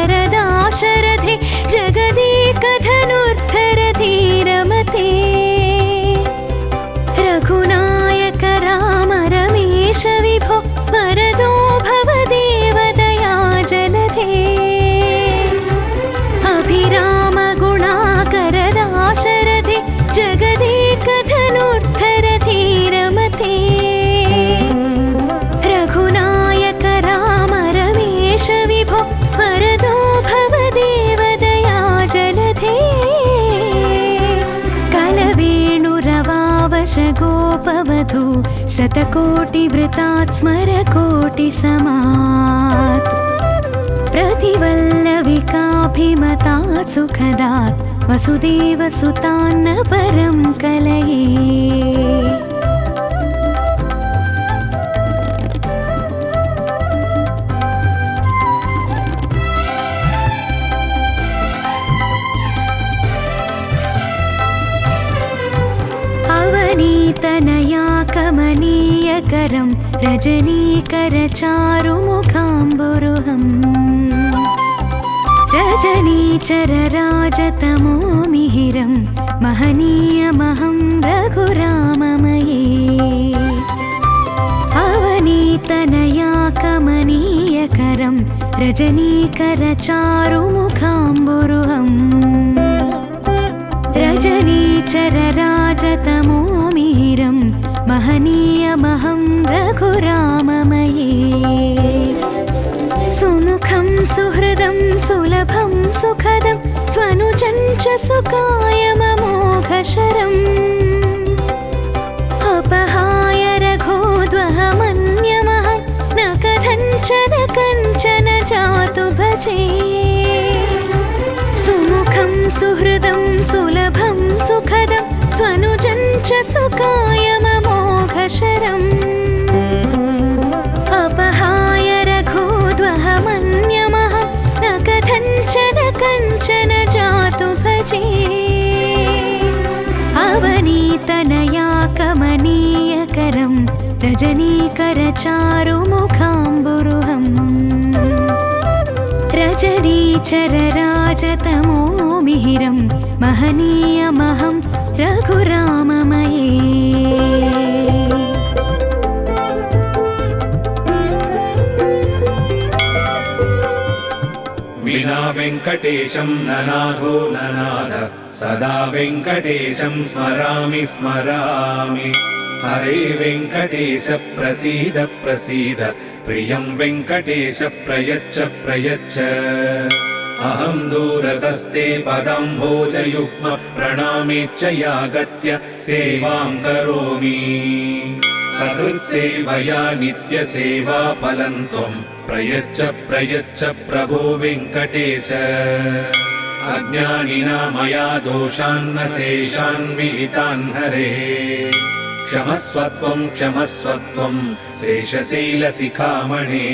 [SPEAKER 2] अभिरामगुणाकरदाशरथे जगदेकधनुर्धरधीरमते रघुनायक राम रमेश विभो वरदो भव देवदया जलधे अभिरामगुणाकरदाशरथे जगदेकधनुर्धरधीरमते रघुनायक राम रमेश विभो वरदो भव देवदया जलधे कलवेणुरवावश गोपवधू शतकोटिवृतात् स्मरकोटिसमात् प्रतिवल्लविकाभिमतात् सुखदात् वसुदेवसुतान्न परं कलये अवनीतनया कमनीयकरं रजनीकरचारुमुखाम्बुरुहम् रजनीचरराजतमो मिहिरं महनीयमहं रघुराममये अवनीतनया कमनीयकरं रजनीकरचारुमुखाम्बुरुहम् रजनीचरराजतमो मिहिरं महनीयमहं रघुराममये सुमुखं सुहृदं सुलभं सुखदं स्वनुजं च सुकायममोघशरम् अपहाय रघोद्वहमन्यमहं न कथञ्चन जातु भजे सुमुखं सुहृदं सुलभं सुखदं स्वनुजं च सुकायममोघशरम् अपहाय रघोद्वहमन्यमहं न कथञ्चन जातु भजे अवनीतनया कमनीयकरं रजनीकरचारुमुखाम्बुरुहम् रजनीचरराजतमो मिहिरं महनीयमहं रघुराममये
[SPEAKER 3] विना वेङ्कटेशं ननाथो ननाथ सदा वेङ्कटेशं स्मरामि स्मरामि हरे वेङ्कटेश प्रसीद प्रसीद प्रियं वेङ्कटेश प्रयच्छ प्रयच्छ अहं दूरतस्ते पदाम्भोजयुग्म प्रणामेच्छयागत्य सेवां करोमि सकृत्सेवया नित्यसेवा फलं त्वं प्रयच्छ प्रयच्छ प्रभो वेङ्कटेश अज्ञानिना मया दोषान्न शेषान् विहितान् हरे क्षमस्वत्वं क्षमस्वत्वं शेषशैलशिखामणे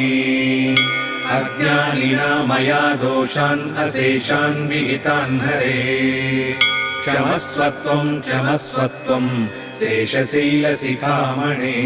[SPEAKER 3] अज्ञानिना मया दोषान् अशेषान् विहितान् हरे क्षमस्वत्वं क्षमस्वत्वं शेषशैलशिखामणे